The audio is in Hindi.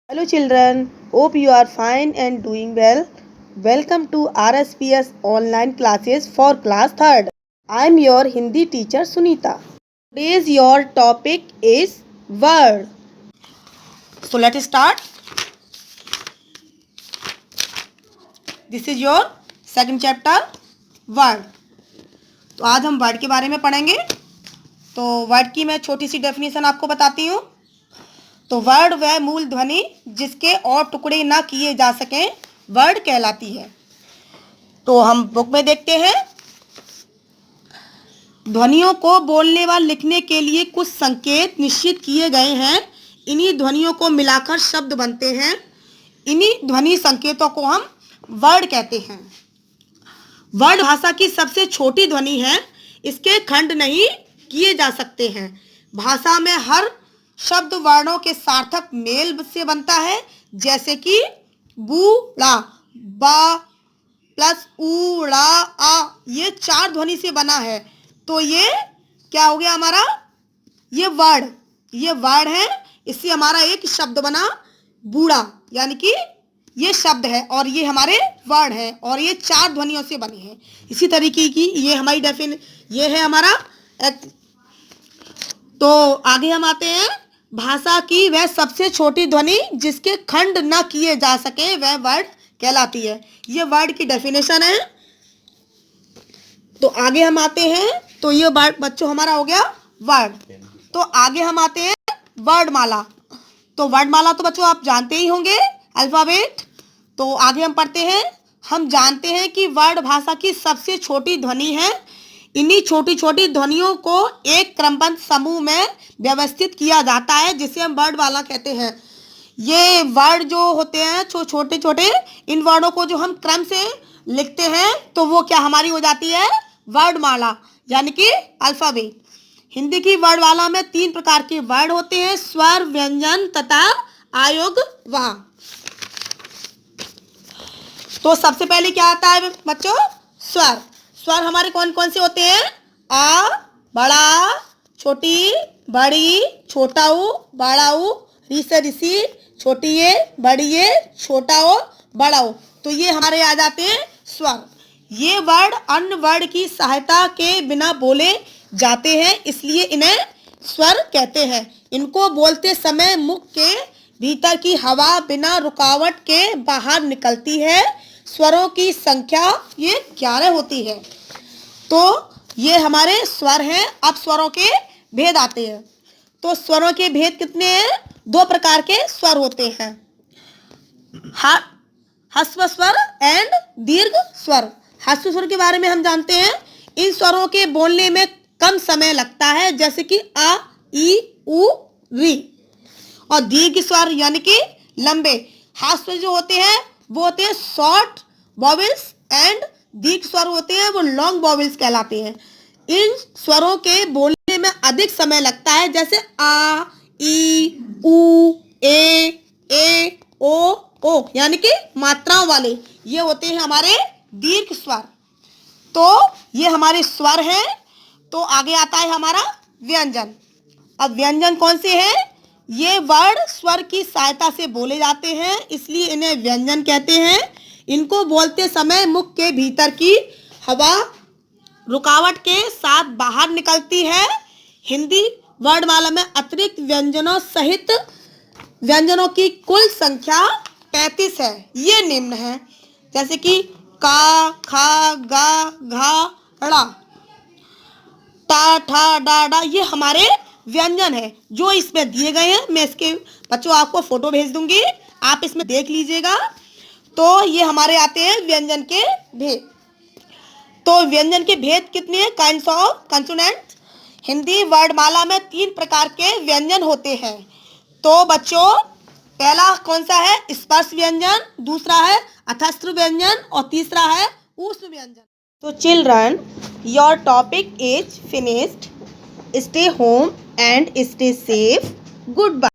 Hello children, hope you are fine and doing well. Welcome to RSPS online classes for class 3rd. I am your Hindi teacher Sunita. Today's your topic is word. So let's start. This is your second chapter word. तो आज हम वर्ड के बारे में पढ़ेंगे। तो वर्ड की मैं छोटी सी डेफिनेशन आपको बताती हूँ। तो वर्ड वह मूल ध्वनि जिसके और टुकड़े ना किए जा सकें वर्ड कहलाती है। तो हम बुक में देखते हैं, ध्वनियों को बोलने व लिखने के लिए कुछ संकेत निश्चित किए गए हैं। इन्हीं ध्वनियों को मिलाकर शब्द बनते हैं। इन्हीं ध्वनि संकेतों को हम वर्ड कहते हैं। वर्ड भाषा की सबसे छोटी ध्वनि है। इसके खंड नहीं किए जा सकते हैं। भाषा में हर शब्द वर्णों के सार्थक मेल से बनता है, जैसे कि बूढ़ा, बा प्लस उड़ा आ, ये 4 ध्वनि से बना है। तो ये क्या हो गया हमारा, ये वर्ड है। इससे हमारा एक शब्द बना बूढ़ा, यानी कि ये शब्द है और ये हमारे वर्ड है और ये 4 ध्वनियों से बने हैं। इसी तरीके की ये हमारी ये है हमारा तो आगे हम आते हैं, भाषा की वह सबसे छोटी ध्वनि जिसके खंड न किए जा सके वह वर्ड कहलाती है। ये वर्ड की डेफिनेशन है। तो आगे हम आते हैं, तो ये वर्ड बच्चों हमारा हो गया वर्ड। तो आगे हम आते हैं वर्डमाला। तो वर्डमाला तो बच्चों आप जानते ही होंगे, अल्फाबेट। तो आगे हम पढ़ते हैं, हम जानते हैं कि वर्ड भाषा की सबसे छोटी ध्वनि है। इन्हीं छोटी छोटी ध्वनियों को एक क्रमबद्ध समूह में व्यवस्थित किया जाता है, जिसे हम वर्डमाला कहते हैं। ये वर्ड जो होते हैं छोटे छोटे, इन वर्डों को जो हम क्रम से लिखते हैं तो वो क्या हमारी हो जाती है वर्डमाला, यानी कि अल्फाबेट। हिंदी की वर्डमाला में 3 प्रकार के वर्ड होते हैं, स्वर, व्यंजन तथा आयोग वाह। तो सबसे पहले क्या आता है बच्चों, स्वर। स्वर हमारे कौन कौन से होते हैं, आ, बड़ा, छोटी, बड़ी, छोटा ऊ, बड़ा ऊ, री से ऋषि, छोटी ए, बड़ी ए, छोटा ओ, बड़ा ओ। तो ये हमारे आ जाते हैं स्वर। ये वर्ड अन्य वर्ड की सहायता के बिना बोले जाते हैं, इसलिए इन्हें स्वर कहते हैं। इनको बोलते समय मुख के भीतर की हवा बिना रुकावट के बाहर निकलती है। स्वरों की संख्या ये 11 होती है। तो ये हमारे स्वर हैं। अब स्वरों के भेद आते हैं। तो स्वरों के भेद कितने हैं, 2 प्रकार के स्वर होते हैं, ह्रस्व स्वर एंड दीर्घ स्वर। ह्रस्व स्वर के बारे में हम जानते हैं, इन स्वरों के बोलने में कम समय लगता है, जैसे कि आ, ई, उ, री। और दीर्घ स्वर यानी कि लंबे। ह्रस्व जो होते हैं वो होते हैं शॉर्ट वॉवेल्स एंड दीर्घ स्वर होते हैं वो लॉन्ग वॉवेल्स कहलाते हैं। इन स्वरों के बोलने में अधिक समय लगता है, जैसे आ, ई, उ, ए, ओ, यानी कि मात्राओं वाले, ये होते हैं हमारे दीर्घ स्वर। तो ये हमारे स्वर हैं। तो आगे आता है हमारा व्यंजन। अब व्यंजन कौन से हैं, ये वर्ड स्वर की सहायता से बोले जाते हैं, इसलिए इन्हें व्यंजन कहते हैं। इनको बोलते समय मुख के भीतर की हवा रुकावट के साथ बाहर निकलती है। हिंदी वर्डमाला में अतिरिक्त व्यंजनों सहित व्यंजनों की कुल संख्या 35 है। ये निम्न है, जैसे कि का, खा, गा, घा, ड़ा, टा, ठा, डा, डा, ये हमारे व्यंजन है जो इसमें दिए गए हैं। मैं इसके बच्चों आपको फोटो भेज दूंगी, आप इसमें देख लीजिएगा। तो ये हमारे आते हैं व्यंजन के भेद। तो व्यंजन के भेद कितने हैं, काइंड्स ऑफ कंसोनेंट। हिंदी वर्डमाला में 3 प्रकार के व्यंजन होते हैं। तो बच्चों पहला कौन सा है, स्पर्श व्यंजन, दूसरा है अतस्त्र व्यंजन और तीसरा है ऊष्म व्यंजन। तो children, your topic is finished. Stay home and stay safe. Goodbye.